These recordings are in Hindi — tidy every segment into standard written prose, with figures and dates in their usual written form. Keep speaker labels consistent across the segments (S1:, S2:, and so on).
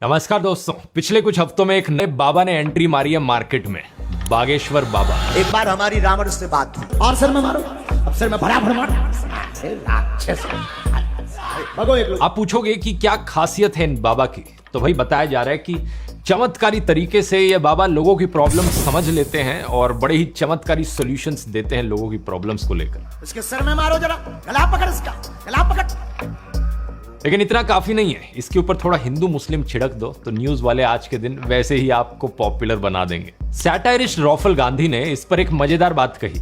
S1: नमस्कार दोस्तों, पिछले कुछ हफ्तों में एक नए बाबा ने एंट्री मारी है मार्केट में, बागेश्वर बाबा।
S2: एक बार हमारी रावण से बात थी और सर में मारो, अब सर में बराबर मारो। राक्षस भगो एक लोग।
S1: आप पूछोगे कि क्या खासियत है इन बाबा की, तो भाई बताया जा रहा है कि चमत्कारी तरीके से ये बाबा लोगों की प्रॉब्लम समझ लेते हैं और बड़े ही चमत्कारी सॉल्यूशंस देते हैं लोगों की प्रॉब्लम्स को लेकर।
S2: इसके सर में मारो जरा, गला पकड़ इसका, गला पकड़।
S1: लेकिन इतना काफी नहीं है, इसके ऊपर थोड़ा हिंदू मुस्लिम छिड़क दो तो न्यूज वाले आज के दिन वैसे ही आपको पॉपुलर बना देंगे। सैटायरिस्ट रॉफल गांधी ने इस पर एक मजेदार बात कही,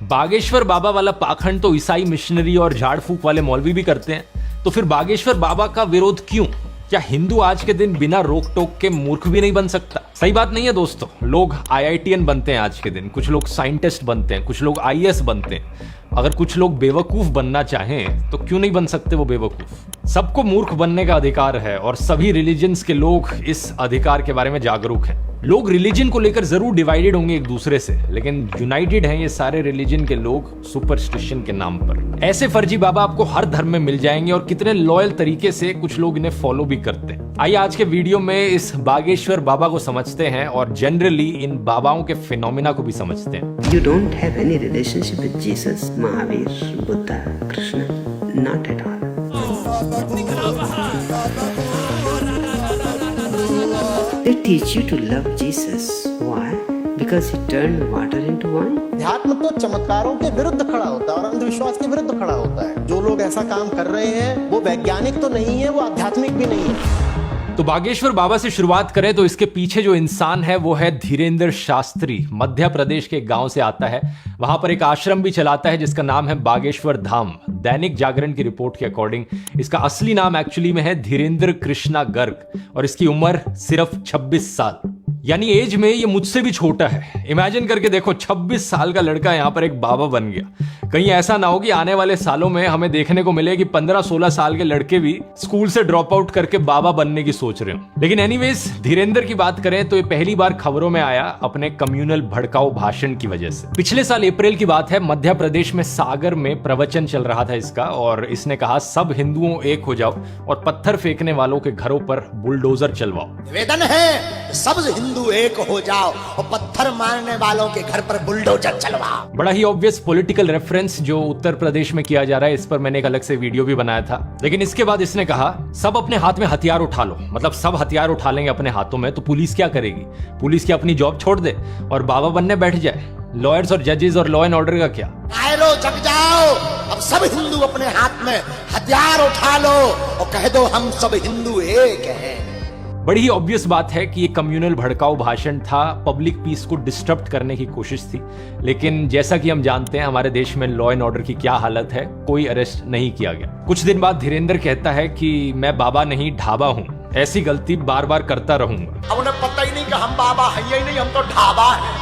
S1: बागेश्वर बाबा वाला पाखंड तो ईसाई मिशनरी और झाड़ फूक वाले मौलवी भी करते हैं, तो फिर बागेश्वर बाबा का विरोध क्यों? क्या हिंदू आज के दिन बिना रोक टोक के मूर्ख भी नहीं बन सकता? सही बात नहीं है दोस्तों। लोग IITN बनते हैं आज के दिन, कुछ लोग साइंटिस्ट बनते हैं, कुछ लोग IAS बनते हैं। अगर कुछ लोग बेवकूफ बनना चाहें तो क्यों नहीं बन सकते वो बेवकूफ? सबको मूर्ख बनने का अधिकार है और सभी रिलीजन्स के लोग इस अधिकार के बारे में जागरूक हैं। लोग रिलीजन को लेकर जरूर डिवाइडेड होंगे एक दूसरे से, लेकिन यूनाइटेड हैं ये सारे रिलीजन के लोग सुपरस्टिशन के नाम पर। ऐसे फर्जी बाबा आपको हर धर्म में मिल जाएंगे और कितने लॉयल तरीके से कुछ लोग इन्हें फॉलो भी करते हैं। आइए आज के वीडियो में इस बागेश्वर बाबा को समझते हैं और जनरली इन बाबाओं के फिनोमिना को भी समझते हैं।
S3: You don't have any relationship with Jesus, Mahavir, Buddha, Krishna, not at all. They teach you to love Jesus. Why? Because he turned water into wine.
S2: अध्यात्म तो चमत्कारों के विरुद्ध खड़ा होता है और अंधविश्वास के विरुद्ध खड़ा होता है। जो लोग ऐसा काम कर रहे हैं वो वैज्ञानिक तो नहीं है, वो आध्यात्मिक भी नहीं है।
S1: तो बागेश्वर बाबा से शुरुआत करें तो इसके पीछे जो इंसान है वो है धीरेंद्र शास्त्री। मध्य प्रदेश के गांव से आता है, वहां पर एक आश्रम भी चलाता है जिसका नाम है बागेश्वर धाम। दैनिक जागरण की रिपोर्ट के अकॉर्डिंग इसका असली नाम एक्चुअली में है धीरेंद्र कृष्णा गर्ग और इसकी उम्र सिर्फ 26 साल, यानी एज में ये मुझसे भी छोटा है। इमेजिन करके देखो, 26 साल का लड़का यहां पर एक बाबा बन गया। कहीं ऐसा ना हो कि आने वाले सालों में हमें देखने को मिले कि 15-16 साल के लड़के भी स्कूल से ड्रॉप आउट करके बाबा बनने की सोच रहे हो। लेकिन एनीवेज, धीरेंद्र की बात करें तो ये पहली बार खबरों में आया अपने कम्युनल भड़काऊ भाषण की वजह से। पिछले साल अप्रैल की बात है, मध्य प्रदेश में सागर में प्रवचन चल रहा था इसका और इसने कहा सब हिंदुओं एक हो जाओ और पत्थर फेंकने वालों के घरों पर बुलडोजर चलवाओ।
S2: निवेदन है सब हिंदू एक हो जाओ और पत्थर मारने वालों के घर पर बुलडोजर चलवाओ।
S1: बड़ा ही ऑब्वियस पॉलिटिकल रेफरेंस जो उत्तर प्रदेश में किया जा रहा है, इस पर मैंने एक अलग से वीडियो भी बनाया था। लेकिन इसके बाद इसने कहा सब अपने हाथ में हथियार उठा लो, मतलब सब हथियार उठा लेंगे अपने हाथों में तो पुलिस क्या करेगी? पुलिस की अपनी जॉब छोड़ दे और बाबा बनने बैठ जाए। लॉयर्स और जजेस और लॉ एंड ऑर्डर का क्या?
S2: आए लो, जग जाओ, अब सब हिंदू अपने हाथ में हथियार उठा लो और कह दो हम सब हिंदू एक हैं।
S1: बड़ी ही ऑब्वियस बात है कि ये कम्युनल भड़काऊ भाषण था, पब्लिक पीस को डिस्टर्ब करने की कोशिश थी। लेकिन जैसा कि हम जानते हैं हमारे देश में लॉ एंड ऑर्डर की क्या हालत है, कोई अरेस्ट नहीं किया गया। कुछ दिन बाद धीरेंद्र कहता है कि मैं बाबा नहीं ढाबा हूं, ऐसी गलती बार बार करता रहूंगा।
S2: अब उन्हें पता ही नहीं कि हम बाबा हैं ही नहीं, हम तो ढाबा हैं।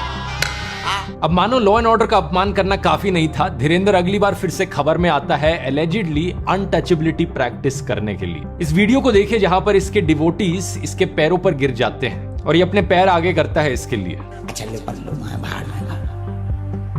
S1: अब मानो लॉ एंड ऑर्डर का अपमान करना काफी नहीं था, धीरेंद्र अगली बार फिर से खबर में आता है एलिजिडली अनटचेबिलिटी प्रैक्टिस करने के लिए। इस वीडियो को देखिए जहां पर इसके डिवोटीज इसके पैरों पर गिर जाते हैं और ये अपने पैर आगे करता है इसके लिए।
S2: चलो पल्लू मैं बाहर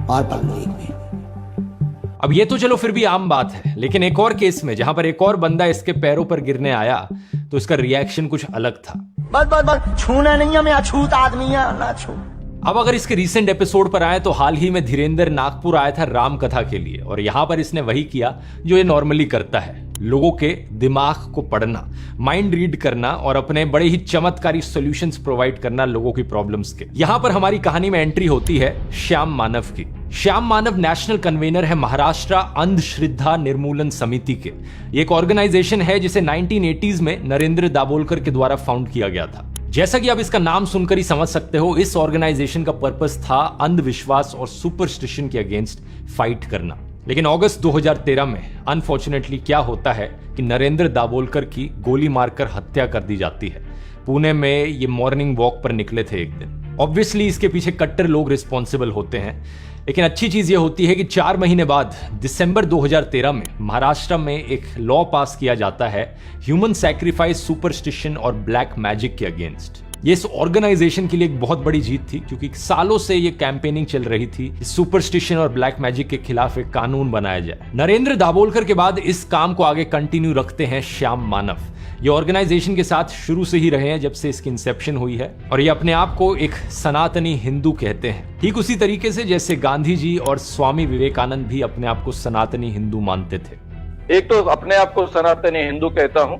S2: और पल्लू एक में।
S1: अब ये तो चलो फिर भी आम बात है, लेकिन एक और केस में जहां पर एक और बंदा इसके पैरों पर गिरने आया तो इसका रिएक्शन कुछ अलग था।
S2: बस छूना नहीं है, मैं अछूत आदमी है, ना छू।
S1: अब अगर इसके रीसेंट एपिसोड पर आए तो हाल ही में धीरेंद्र नागपुर आया था राम कथा के लिए और यहां पर इसने वही किया जो ये नॉर्मली करता है, लोगों के दिमाग को पढ़ना, माइंड रीड करना और अपने बड़े ही चमत्कारी सॉल्यूशंस प्रोवाइड करना लोगों की प्रॉब्लम्स के। यहां पर हमारी कहानी में एंट्री होती है श्याम मानव की। श्याम मानव नेशनल कन्वेनर है महाराष्ट्र अंधश्रद्धा निर्मूलन समिति के। ये एक ऑर्गेनाइजेशन है जिसे 1980s में नरेंद्र दाभोलकर के द्वारा फाउंड किया गया था। जैसा कि आप इसका नाम सुनकर ही समझ सकते हो, इस ऑर्गेनाइजेशन का पर्पस था अंधविश्वास और सुपरस्टिशन के अगेंस्ट फाइट करना। लेकिन अगस्त 2013 में अनफॉर्चुनेटली क्या होता है कि नरेंद्र दाभोलकर की गोली मारकर हत्या कर दी जाती है। पुणे में ये मॉर्निंग वॉक पर निकले थे एक दिन। ऑब्वियसली इसके पीछे कट्टर लोग रिस्पॉन्सिबल होते हैं, लेकिन अच्छी चीज ये होती है कि 4 महीने बाद दिसंबर 2013 में महाराष्ट्र में एक लॉ पास किया जाता है ह्यूमन सैक्रिफाइस, सुपरस्टिशन और ब्लैक मैजिक के अगेंस्ट। ये इस ऑर्गेनाइजेशन के लिए एक बहुत बड़ी जीत थी, क्योंकि सालों से ये कैंपेनिंग चल रही थी सुपरस्टिशन और ब्लैक मैजिक के खिलाफ एक कानून बनाया जाए। नरेंद्र दाभोलकर के बाद इस काम को आगे कंटिन्यू रखते हैं श्याम मानव। ये ऑर्गेनाइजेशन के साथ शुरू से ही रहे हैं, जब से इसकी इंसेप्शन हुई है, और ये अपने आप को एक सनातनी हिंदू कहते हैं, ठीक उसी तरीके से जैसे गांधी जी और स्वामी विवेकानंद भी अपने आप को सनातनी हिंदू मानते थे।
S4: एक तो अपने आप को सनातनी हिंदू कहता हूँ,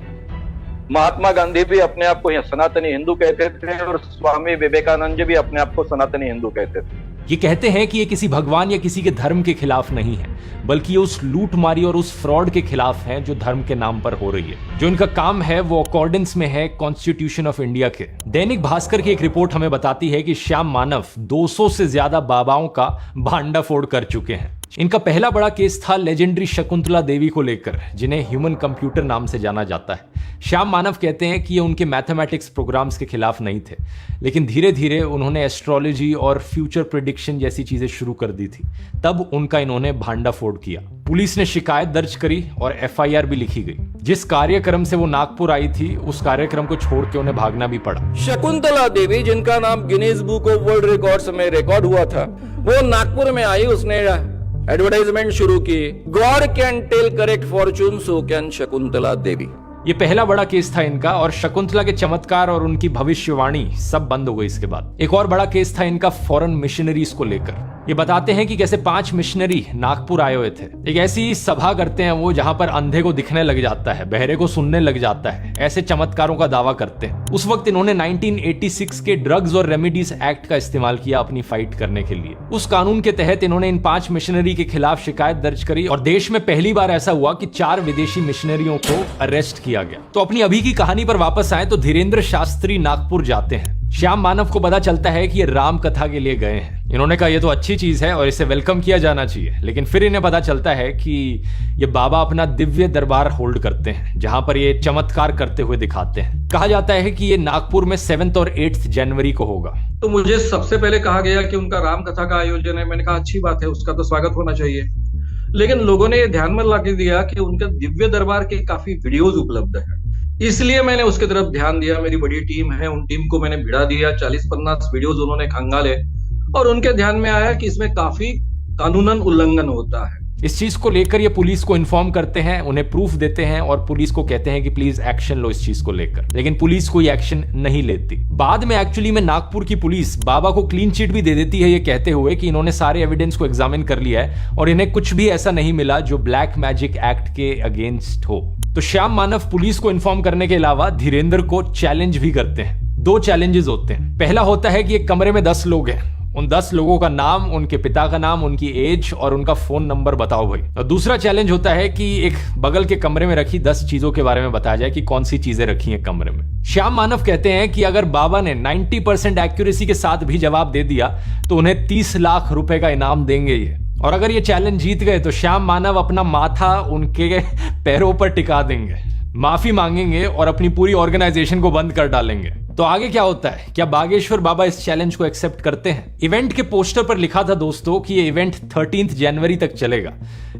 S4: महात्मा गांधी भी अपने आप को सनातनी हिंदू कहते थे और स्वामी विवेकानंद जी भी अपने आप को सनातनी हिंदू कहते थे।
S1: ये कहते हैं कि ये किसी भगवान या किसी के धर्म के खिलाफ नहीं है, बल्कि ये उस लूटमारी और उस फ्रॉड के खिलाफ है जो धर्म के नाम पर हो रही है। जो इनका काम है वो अकॉर्डेंस में है कॉन्स्टिट्यूशन ऑफ इंडिया के। दैनिक भास्कर की एक रिपोर्ट हमें बताती है कि श्याम मानव 200 से ज्यादा बाबाओं का भांडाफोड़ कर चुके हैं। इनका पहला बड़ा केस था लेजेंडरी शकुंतला देवी को लेकर, जिन्हें ह्यूमन कंप्यूटर नाम से जाना जाता है। श्याम मानव कहते हैं कि ये उनके मैथमेटिक्स प्रोग्राम्स के खिलाफ नहीं थे, लेकिन धीरे धीरे उन्होंने एस्ट्रोलॉजी और फ्यूचर प्रेडिक्शन जैसी चीजें शुरू कर दी थी, तब उनका इन्होंने भांडाफोड़ किया। पुलिस ने शिकायत दर्ज करी और FIR भी लिखी गई। जिस कार्यक्रम से वो नागपुर आई थी, उस कार्यक्रम को छोड़ के उन्हें भागना भी पड़ा।
S4: शकुंतला देवी, जिनका नाम Guinness book of world records में रिकॉर्ड हुआ था, वो नागपुर में आई, उसने एडवर्टाइजमेंट शुरू की, God can tell correct fortune, so can Shakuntala Devi.
S1: ये पहला बड़ा केस था इनका, और शकुंतला के चमत्कार और उनकी भविष्यवाणी सब बंद हो गई इसके बाद। एक और बड़ा केस था इनका फॉरेन मिशनरीज को लेकर। ये बताते हैं कि कैसे 5 मिशनरी नागपुर आए हुए थे। एक ऐसी सभा करते हैं वो जहां पर अंधे को दिखने लग जाता है, बहरे को सुनने लग जाता है, ऐसे चमत्कारों का दावा करते हैं। उस वक्त इन्होंने 1986 के ड्रग्स और रेमेडीज एक्ट का इस्तेमाल किया अपनी फाइट करने के लिए। उस कानून के तहत इन्होंने इन 5 मिशनरी के खिलाफ शिकायत दर्ज करी, और देश में पहली बार ऐसा हुआ कि 4 विदेशी मिशनरियों को अरेस्ट किया गया। तो अपनी अभी की कहानी पर वापस आए तो धीरेन्द्र शास्त्री नागपुर जाते हैं। श्याम मानव को पता चलता है कि ये राम कथा के लिए गए हैं। इन्होंने कहा ये तो अच्छी चीज है और इसे वेलकम किया जाना चाहिए, लेकिन फिर इन्हें पता चलता है कि ये बाबा अपना दिव्य दरबार होल्ड करते हैं, जहां पर ये चमत्कार करते हुए दिखाते हैं। कहा जाता है कि ये नागपुर में 7 और 8 जनवरी को होगा।
S5: तो मुझे सबसे पहले कहा गया कि उनका राम कथा का आयोजन है। मैंने कहा अच्छी बात है, उसका तो स्वागत होना चाहिए, लेकिन लोगों ने ये ध्यान में ला के दिया कि उनका दिव्य दरबार के काफी वीडियोज उपलब्ध है, इसलिए मैंने उसके तरफ ध्यान दिया। मेरी बड़ी टीम है, उन टीम को मैंने भिड़ा दिया, 40-50 वीडियोज उन्होंने खंगाले, और उनके ध्यान में आया कि इसमें काफी कानूनन उल्लंघन होता है।
S1: इस चीज को लेकर ये पुलिस को इन्फॉर्म करते हैं, उन्हें प्रूफ देते हैं और पुलिस को कहते हैं कि प्लीज एक्शन लो इस चीज को लेकर, लेकिन पुलिस कोई एक्शन नहीं लेती। बाद में एक्चुअली में नागपुर की पुलिस बाबा को क्लीन चिट भी दे देती है, ये कहते हुए कि इन्होंने सारे एविडेंस को एग्जामिन कर लिया है और इन्हें कुछ भी ऐसा नहीं मिला जो ब्लैक मैजिक एक्ट के अगेंस्ट हो। तो श्याम मानव पुलिस को इन्फॉर्म करने के अलावा धीरेन्द्र को चैलेंज भी करते हैं। 2 चैलेंजेस होते हैं। पहला होता है कि एक कमरे में 10 लोग हैं, उन 10 लोगों का नाम, उनके पिता का नाम, उनकी एज और उनका फोन नंबर बताओ भाई। और दूसरा चैलेंज होता है कि एक बगल के कमरे में रखी 10 चीजों के बारे में बताया जाए कि कौन सी चीजें रखी हैं कमरे में। श्याम मानव कहते हैं कि अगर बाबा ने 90% एक्यूरेसी के साथ भी जवाब दे दिया तो उन्हें 30 लाख रुपए का इनाम देंगे ये। और अगर ये चैलेंज जीत गए तो श्याम मानव अपना माथा उनके पैरों पर टिका देंगे, माफी मांगेंगे और अपनी पूरी ऑर्गेनाइजेशन को बंद कर डालेंगे। तो आगे क्या होता है? क्या बागेश्वर बाबा इस चैलेंज को एक्सेप्ट करते हैं? इवेंट के पोस्टर पर लिखा था दोस्तों कि ये इवेंट 13 जनवरी तक चलेगा,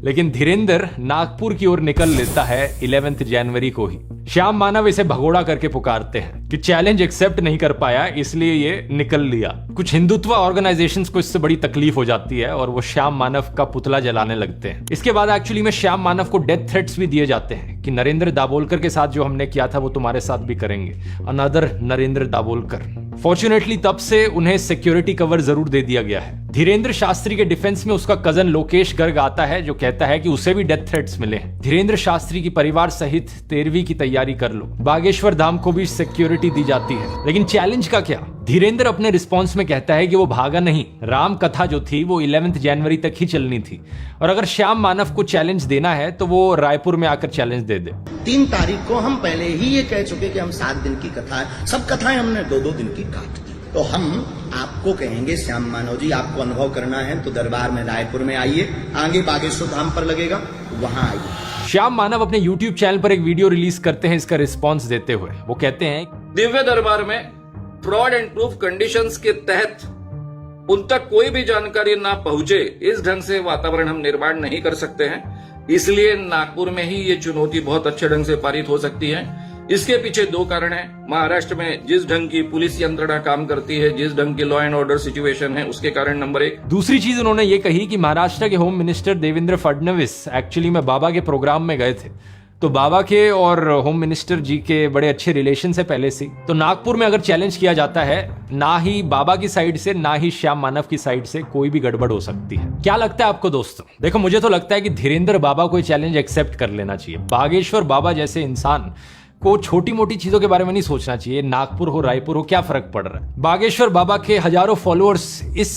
S1: लेकिन धीरेन्द्र नागपुर की ओर निकल लेता है 11 जनवरी को ही। श्याम मानव इसे भगोड़ा करके पुकारते हैं कि चैलेंज एक्सेप्ट नहीं कर पाया इसलिए ये निकल लिया। कुछ हिंदुत्व ऑर्गेनाइजेशंस को इससे बड़ी तकलीफ हो जाती है और वो श्याम मानव का पुतला जलाने लगते हैं। इसके बाद एक्चुअली में श्याम मानव को डेथ थ्रेट्स भी दिए जाते हैं कि नरेंद्र दाभोलकर के साथ जो हमने किया था वो तुम्हारे साथ भी करेंगे, अनदर नरेंद्र दाभोलकर। फॉर्चुनेटली तब से उन्हें सिक्योरिटी कवर जरूर दे दिया गया है। धीरेन्द्र शास्त्री के डिफेंस में उसका कजन लोकेश गर्ग आता है जो कहता है कि उसे भी डेथ थ्रेट्स मिले हैं। धीरेन्द्र शास्त्री की परिवार सहित 13वीं की तैयारी कर लो। बागेश्वर धाम को भी सिक्योरिटी दी जाती है, लेकिन चैलेंज का क्या? धीरेन्द्र अपने रिस्पॉन्स में कहता है कि वो भागा नहीं, राम कथा जो थी वो 11 जनवरी तक ही चलनी थी और अगर श्याम मानव को चैलेंज देना है तो वो रायपुर में आकर चैलेंज दे दे।
S6: 3 तारीख को हम पहले ही ये कह चुके कि हम 7 दिन की कथा है, सब कथाएं हमने 2-2 दिन की काट दी। तो हम आपको कहेंगे श्याम मानव जी, आपको अनुभव करना है तो दरबार में रायपुर में आइए, आगे बागेश्वर धाम पर लगेगा, वहां आइए।
S1: श्याम मानव अपने YouTube चैनल पर एक वीडियो रिलीज करते हैं इसका रिस्पॉन्स देते हुए। वो कहते हैं
S4: दिव्य दरबार में फ्रॉड एंड प्रूफ कंडीशंस के तहत उन तक कोई भी जानकारी ना पहुंचे, इस ढंग से वातावरण हम निर्माण नहीं कर सकते हैं। इसलिए नागपुर में ही ये चुनौती बहुत अच्छे ढंग से पारित हो सकती है। इसके पीछे दो कारण हैं। महाराष्ट्र में जिस ढंग की पुलिस यंत्रणा काम करती है, जिस ढंग की लॉ एंड ऑर्डर सिचुएशन है, उसके कारण नंबर 1।
S1: दूसरी चीज उन्होंने ये कही कि महाराष्ट्र के home minister Devendra Fadnavis actually में बाबा के प्रोग्राम में गए थे, तो बाबा के और होम मिनिस्टर जी के बड़े अच्छे रिलेशन है पहले से। तो नागपुर में अगर चैलेंज किया जाता है, ना ही बाबा की साइड से ना ही श्याम मानव की साइड से कोई भी गड़बड़ हो सकती है। क्या लगता है आपको दोस्तों? देखो, मुझे तो लगता है कि धीरेन्द्र बाबा को चैलेंज एक्सेप्ट कर लेना चाहिए। बागेश्वर बाबा जैसे इंसान को छोटी मोटी चीजों के बारे में नहीं सोचना चाहिए। नागपुर हो, रायपुर हो, क्या फर्क पड़ रहा है। बागेश्वर बाबा के हजारों फॉलोअर्स इस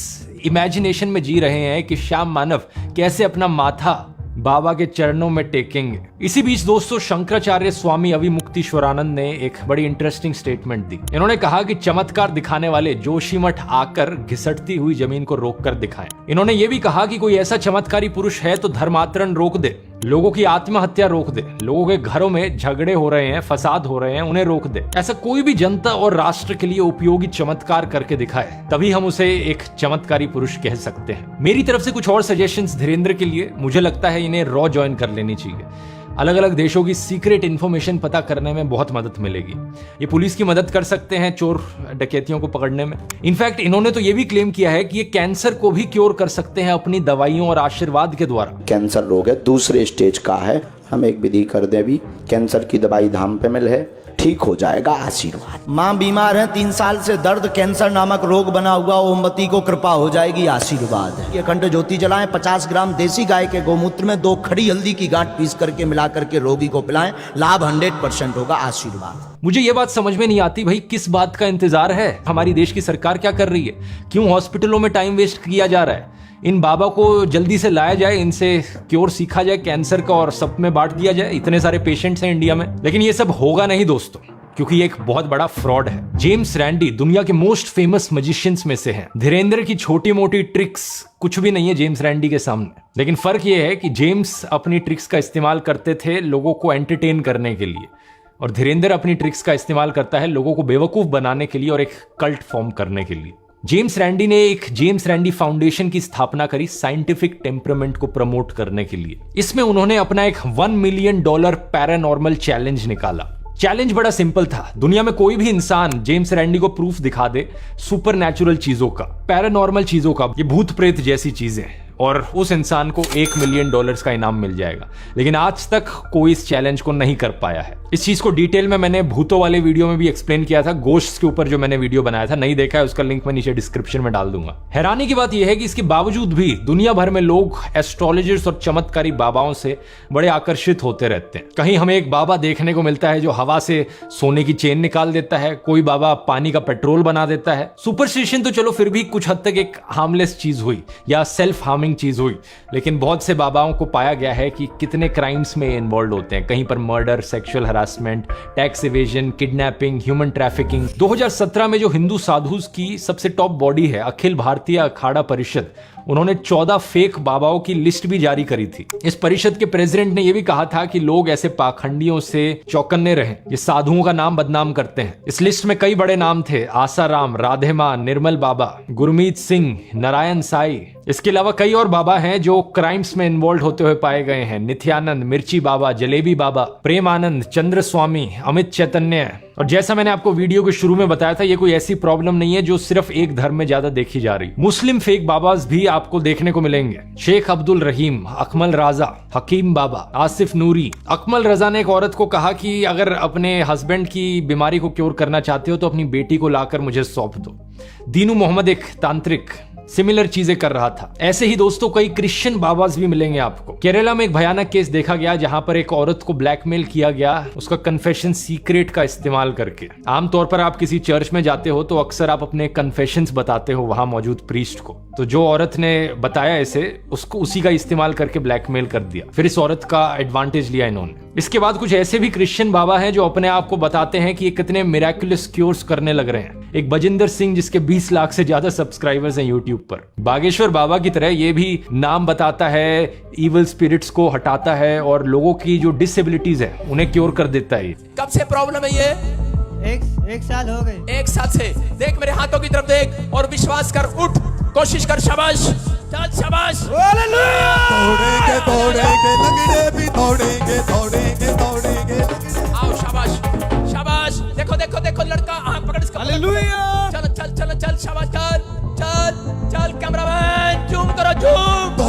S1: इमेजिनेशन में जी रहे हैं कि श्याम मानव कैसे अपना माथा बाबा के चरणों में टेकेंगे। इसी बीच दोस्तों, शंकराचार्य स्वामी अविमुक्तेश्वरानंद ने एक बड़ी इंटरेस्टिंग स्टेटमेंट दी। इन्होंने कहा कि चमत्कार दिखाने वाले जोशीमठ आकर घिसटती हुई जमीन को रोककर दिखाएं। इन्होंने ये भी कहा कि कोई ऐसा चमत्कारी पुरुष है तो धर्मांतरण रोक दे, लोगों की आत्महत्या रोक दे, लोगों के घरों में झगड़े हो रहे हैं, फसाद हो रहे हैं, उन्हें रोक दे। ऐसा कोई भी जनता और राष्ट्र के लिए उपयोगी चमत्कार करके दिखाए, तभी हम उसे एक चमत्कारी पुरुष कह सकते हैं। मेरी तरफ से कुछ और सजेशंस धीरेन्द्र के लिए। मुझे लगता है इन्हें रॉ ज्वाइन कर लेनी चाहिए। अलग अलग देशों की सीक्रेट इंफॉर्मेशन पता करने में बहुत मदद मिलेगी। ये पुलिस की मदद कर सकते हैं चोर डकैतियों को पकड़ने में। इनफैक्ट इन्होंने तो ये भी क्लेम किया है कि ये कैंसर को भी क्योर कर सकते हैं अपनी दवाइयों और आशीर्वाद के द्वारा।
S7: कैंसर रोग है, दूसरे स्टेज का है, हम एक विधि कर दे, अभी कैंसर की दवाई धाम पे मिल है, ठीक हो जाएगा, आशीर्वाद।
S6: माँ बीमार है, 3 साल से दर्द कैंसर नामक रोग बना हुआ, ओमवती को कृपा हो जाएगी, आशीर्वाद। ये अखंड ज्योति जलाएं, 50 ग्राम देसी गाय के गोमूत्र में 2 खड़ी हल्दी की गांठ पीस करके मिला करके रोगी को पिलाएं, लाभ 100% होगा, आशीर्वाद।
S1: मुझे ये बात समझ में नहीं आती भाई, किस बात का इंतजार है? हमारी देश की सरकार क्या कर रही है? क्यों हॉस्पिटलों में टाइम वेस्ट किया जा रहा है? इन बाबा को जल्दी से लाया जाए, इनसे क्योर सीखा जाए कैंसर का और सब में बांट दिया जाए। इतने सारे पेशेंट्स हैं इंडिया में। लेकिन ये सब होगा नहीं दोस्तों, क्योंकि ये एक बहुत बड़ा फ्रॉड है। जेम्स रैंडी दुनिया के मोस्ट फेमस मैजिशियंस में से हैं। धीरेन्द्र की छोटी मोटी ट्रिक्स कुछ भी नहीं है जेम्स रैंडी के सामने। लेकिन फर्क ये है कि जेम्स अपनी ट्रिक्स का इस्तेमाल करते थे लोगों को एंटरटेन करने के लिए, और धीरेन्द्र अपनी ट्रिक्स का इस्तेमाल करता है लोगों को बेवकूफ बनाने के लिए और एक कल्ट फॉर्म करने के लिए। जेम्स रैंडी ने एक जेम्स रैंडी फाउंडेशन की स्थापना करी साइंटिफिक टेम्परामेंट को प्रमोट करने के लिए। इसमें उन्होंने अपना एक $1 मिलियन पैरानॉर्मल चैलेंज निकाला। चैलेंज बड़ा सिंपल था। दुनिया में कोई भी इंसान जेम्स रैंडी को प्रूफ दिखा दे सुपर नेचुरल चीजों का, पैरानॉर्मल चीजों का, ये भूत प्रेत जैसी चीजें, और उस इंसान को $1 मिलियन का इनाम मिल जाएगा। लेकिन आज तक कोई इस चैलेंज को नहीं कर पाया है। इस चीज को डिटेल में मैंने भूतों वाले वीडियो में भी एक्सप्लेन किया था, गोश्ट्स के ऊपर जो मैंने वीडियो बनाया था। नहीं देखा है उसका लिंक मैं नीचे डिस्क्रिप्शन में डाल दूंगा। हैरानी की बात यह है कि इसके बावजूद भी दुनिया भर में लोग एस्ट्रोलॉजर्स और चमत्कारी बाबाओं से बड़े आकर्षिद होते रहते हैं। कहीं हमें एक बाबा देखने को मिलता है जो हवा से सोने की चेन निकाल देता है, कोई बाबा पानी का पेट्रोल बना देता है। सुपरस्टिशन तो चलो फिर भी कुछ हद तक एक हार्मलेस चीज हुई या सेल्फ हार्मिंग चीज हुई, लेकिन बहुत से बाबाओं को पाया गया है कि कितने क्राइम्स में इन्वॉल्व होते हैं। कहीं पर murder, sexual harassment, tax evasion, kidnapping, human trafficking. 2017 में जो हिंदू साधुस की सबसे टॉप बॉडी है अखिल भारतीय अखाड़ा परिषद, उन्होंने 14 फेक बाबाओं की लिस्ट भी जारी करी थी। इस परिषद के प्रेसिडेंट ने यह भी कहा था कि लोग ऐसे पाखंडियों से चौकन्ने रहें, ये साधुओं का नाम बदनाम करते हैं। इस लिस्ट में कई बड़े नाम थे, आसाराम, राधे मां, निर्मल बाबा, गुरमीत सिंह, नारायण साई। इसके अलावा कई और बाबा हैं जो क्राइम्स में इन्वॉल्व होते हुए पाए गए हैं। नित्यानंद, मिर्ची बाबा, जलेबी बाबा, प्रेमानंद, चंद्र स्वामी, अमित चैतन्य। और जैसा मैंने आपको वीडियो के शुरू में बताया था, ये कोई ऐसी प्रॉब्लम नहीं है जो सिर्फ एक धर्म में ज्यादा देखी जा रही। मुस्लिम फेक बाबाज भी आपको देखने को मिलेंगे। शेख अब्दुल रहीम, अकमल राजा, हकीम बाबा, आसिफ नूरी। अकमल रजा ने एक औरत को कहा कि अगर अपने हस्बैंड की बीमारी को क्योर करना चाहते हो तो अपनी बेटी को लाकर मुझे सौंप दो। दीनू मोहम्मद एक तांत्रिक सिमिलर चीजें कर रहा था। ऐसे ही दोस्तों कई क्रिश्चियन बाबाज भी मिलेंगे आपको। केरला में एक भयानक केस देखा गया जहां पर एक औरत को ब्लैकमेल किया गया उसका कन्फेशन सीक्रेट का इस्तेमाल करके। आमतौर पर आप किसी चर्च में जाते हो तो अक्सर आप अपने कन्फेशंस बताते हो वहां मौजूद प्रीस्ट को। तो जो औरत ने बताया इसे, उसको उसी का इस्तेमाल करके ब्लैकमेल कर दिया। फिर इस औरत का एडवांटेज लिया इन्होंने। इसके बाद कुछ ऐसे भी क्रिश्चियन बाबा हैं जो अपने आप को बताते हैं कि ये कितने मिराकुलस क्योर्स करने लग रहे हैं। एक बजिंदर सिंह जिसके 20 लाख से ज्यादा सब्सक्राइबर्स हैं यूट्यूब पर। बागेश्वर बाबा की तरह ये भी नाम बताता है, इविल स्पिरिट्स को हटाता है और लोगों की जो डिसेबिलिटीज है उन्हें क्योर कर देता है।
S8: कब से प्रॉब्लम है ये?
S9: एक साल हो गए।
S8: 1 साल से। देख मेरे हाथों की तरफ देख और विश्वास कर, उठ, कोशिश कर, शाबाश, चल शाबाश।
S9: तोड़ेंगे लंगड़े भी तोड़ेंगे
S8: आओ शाबाश देखो देखो देखो लड़का, हाँ पकड़ इसको, चल चल चल चल, शाबाश, चल चल चल, कैमरामैन जूम करो, जूम।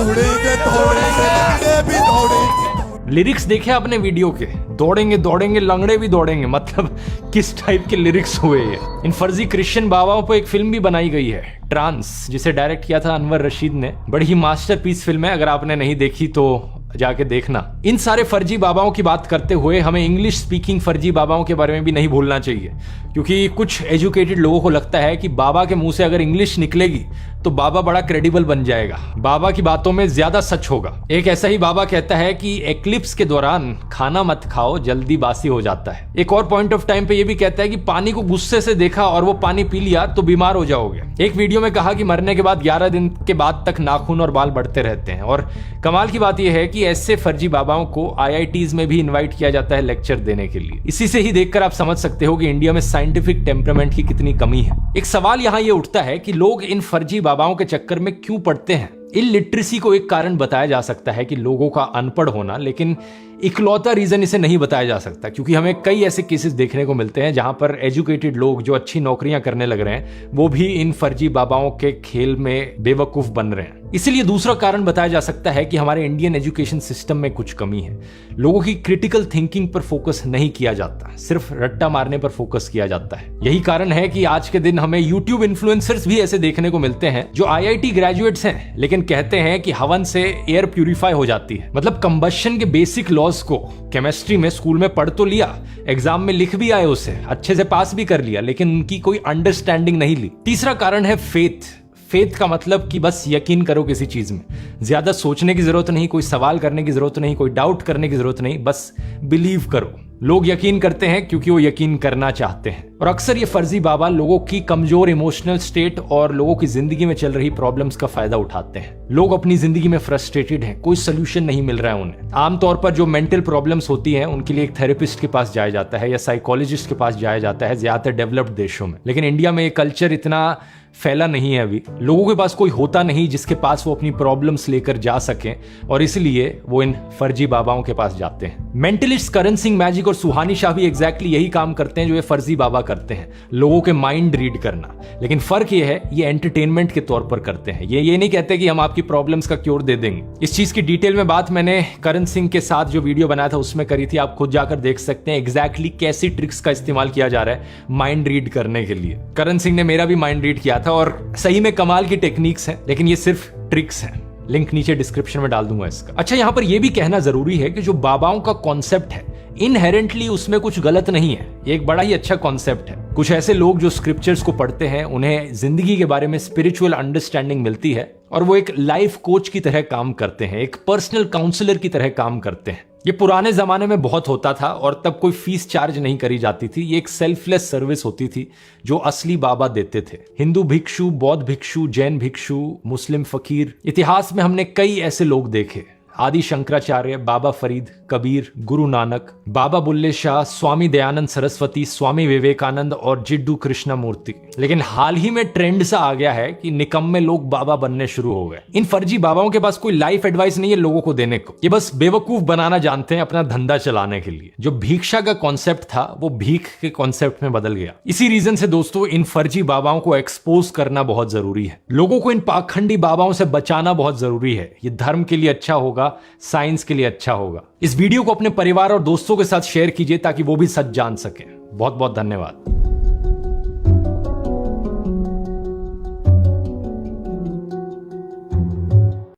S1: लिरिक्स देखे आपने वीडियो के? दौड़ेंगे दौड़ेंगे लंगड़े भी दौड़ेंगे, मतलब किस टाइप के लिरिक्स हुए ये। इन फर्जी क्रिश्चियन बाबाओं पर एक फिल्म भी बनाई गई है, ट्रांस, जिसे डायरेक्ट किया था अनवर रशीद ने। बड़ी ही मास्टरपीस फिल्म है, अगर आपने नहीं देखी तो जाके देखना। इन सारे फर्जी बाबाओं की बात करते हुए हमें इंग्लिश स्पीकिंग फर्जी बाबाओं के बारे में भी नहीं भूलना चाहिए, क्योंकि कुछ एजुकेटेड लोगों को लगता है कि बाबा के मुंह से अगर इंग्लिश निकलेगी तो बाबा बड़ा क्रेडिबल बन जाएगा, बाबा की बातों में ज्यादा सच होगा। एक ऐसा ही बाबा कहता है कि एक्लिप्स के दौरान खाना मत खाओ, जल्दी बासी हो जाता है। एक और पॉइंट ऑफ टाइम पे ये भी कहता है कि पानी को गुस्से से देखा और वो पानी पी लिया तो बीमार हो जाओगे। एक वीडियो में कहा कि मरने के बाद 11 दिन के बाद तक नाखून और बाल बढ़ते रहते हैं। और कमाल की बात यह है कि ऐसे फर्जी बाबाओं को IITs में भी इन्वाइट किया जाता है लेक्चर देने के लिए। इसी से ही देखकर आप समझ सकते हो कि इंडिया में साइंटिफिक टेम्परामेंट की कितनी कमी है। एक सवाल यहाँ ये उठता है कि लोग इन फर्जी बाबाओं के चक्कर में क्यों पड़ते हैं। इलिटरेसी को एक कारण बताया जा सकता है कि लोगों का अनपढ़ होना, लेकिन इकलौता रीजन इसे नहीं बताया जा सकता, क्योंकि हमें कई ऐसे केसेस देखने को मिलते हैं जहां पर एजुकेटेड लोग जो अच्छी नौकरियां करने लग रहे हैं वो भी इन फर्जी बाबाओं के खेल में बेवकूफ बन रहे हैं। इसीलिए दूसरा कारण बताया जा सकता है कि हमारे इंडियन एजुकेशन सिस्टम में कुछ कमी है। लोगों की क्रिटिकल थिंकिंग पर फोकस नहीं किया जाता, सिर्फ रट्टा मारने पर फोकस किया जाता है। यही कारण है कि आज के दिन हमें यूट्यूब इन्फ्लुएंसर्स भी ऐसे देखने को मिलते हैं जो IIT ग्रेजुएट्स हैं, लेकिन कहते हैं कि हवन से एयर प्यूरिफाई हो जाती है। मतलब कंबशन के बेसिक लॉज को केमिस्ट्री में स्कूल में पढ़ तो लिया, एग्जाम में लिख भी आए, उसे अच्छे से पास भी कर लिया, लेकिन उनकी कोई अंडरस्टैंडिंग नहीं ली। तीसरा कारण है फेथ। फेथ का मतलब कि बस यकीन करो किसी चीज में, ज्यादा सोचने की जरूरत नहीं, कोई सवाल करने की जरूरत नहीं, कोई डाउट करने की जरूरत नहीं, बस बिलीव करो। लोग यकीन करते हैं क्योंकि वो यकीन करना चाहते हैं। और अक्सर ये फर्जी बाबा लोगों की कमजोर इमोशनल स्टेट और लोगों की जिंदगी में चल रही प्रॉब्लम्स का फायदा उठाते हैं। लोग अपनी जिंदगी में फ्रस्ट्रेटेड हैं, कोई सोल्यूशन नहीं मिल रहा है उन्हें। आमतौर पर जो मेंटल प्रॉब्लम्स होती हैं उनके लिए एक थेरेपिस्ट के पास जाया जाता है या साइकोलॉजिस्ट के पास जाया जाता है, ज्यादातर डेवलप्ड देशों में। लेकिन इंडिया में ये कल्चर इतना फैला नहीं है अभी। लोगों के पास कोई होता नहीं जिसके पास वो अपनी प्रॉब्लम्स लेकर जा सकें, और इसलिए वो इन फर्जी बाबाओं के पास जाते हैं। मेंटलिस्ट करण सिंह मैजिक और सुहानी शाह भी एग्जैक्टली यही काम करते हैं जो ये फर्जी बाबा करते हैं, लोगों के माइंड रीड करना। लेकिन फर्क ये है, ये एंटरटेनमेंट के तौर पर करते हैं। ये नहीं कहते कि हम आपकी प्रॉब्लम्स का क्योर दे देंगे। इस चीज की डिटेल में बात मैंने करण सिंह के साथ जो वीडियो बनाया था उसमें करी थी, आप खुद जाकर देख सकते हैं एग्जैक्टली कैसी ट्रिक्स का इस्तेमाल किया जा रहा है माइंड रीड करने के लिए। करण सिंह ने मेरा भी माइंड रीड किया था और सही में कमाल की टेक्निक्स हैं, लेकिन ये सिर्फ ट्रिक्स हैं। लिंक नीचे डिस्क्रिप्शन में डाल दूंगा इसका। अच्छा, यहां पर यह भी कहना जरूरी है कि जो बाबाओं का कॉन्सेप्ट है इनहेरेंटली उसमें कुछ गलत नहीं है, ये एक बड़ा ही अच्छा कॉन्सेप्ट है। कुछ ऐसे लोग जो स्क्रिप्चर्स को पढ़ते हैं उन्हें जिंदगी के बारे में स्पिरिचुअल अंडरस्टैंडिंग मिलती है और वो एक लाइफ कोच की तरह काम करते हैं, एक पर्सनल काउंसलर की तरह काम करते हैं। ये पुराने जमाने में बहुत होता था और तब कोई फीस चार्ज नहीं करी जाती थी। ये एक सेल्फलेस सर्विस होती थी जो असली बाबा देते थे। हिंदू भिक्षु, बौद्ध भिक्षु, जैन भिक्षु, मुस्लिम फकीर, इतिहास में हमने कई ऐसे लोग देखे। आदि शंकराचार्य, बाबा फरीद, कबीर, गुरु नानक, बाबा बुल्ले शाह, स्वामी दयानंद सरस्वती, स्वामी विवेकानंद और जिड्डू कृष्णमूर्ति। लेकिन हाल ही में ट्रेंड सा आ गया है कि निकम्मे लोग बाबा बनने शुरू हो गए। इन फर्जी बाबाओं के पास कोई लाइफ एडवाइस नहीं है लोगों को देने को, ये बस बेवकूफ बनाना जानते हैं अपना धंधा चलाने के लिए। जो भिक्षा का कॉन्सेप्ट था वो भीख के कॉन्सेप्ट में बदल गया। इसी रीजन से दोस्तों इन फर्जी बाबाओं को एक्सपोज करना बहुत जरूरी है। लोगों को इन पाखंडी बाबाओं से बचाना बहुत जरूरी है। ये धर्म के लिए अच्छा होगा, साइंस के लिए अच्छा होगा। इस वीडियो को अपने परिवार और दोस्तों के साथ शेयर कीजिए ताकि वो भी सच जान सके। बहुत बहुत धन्यवाद।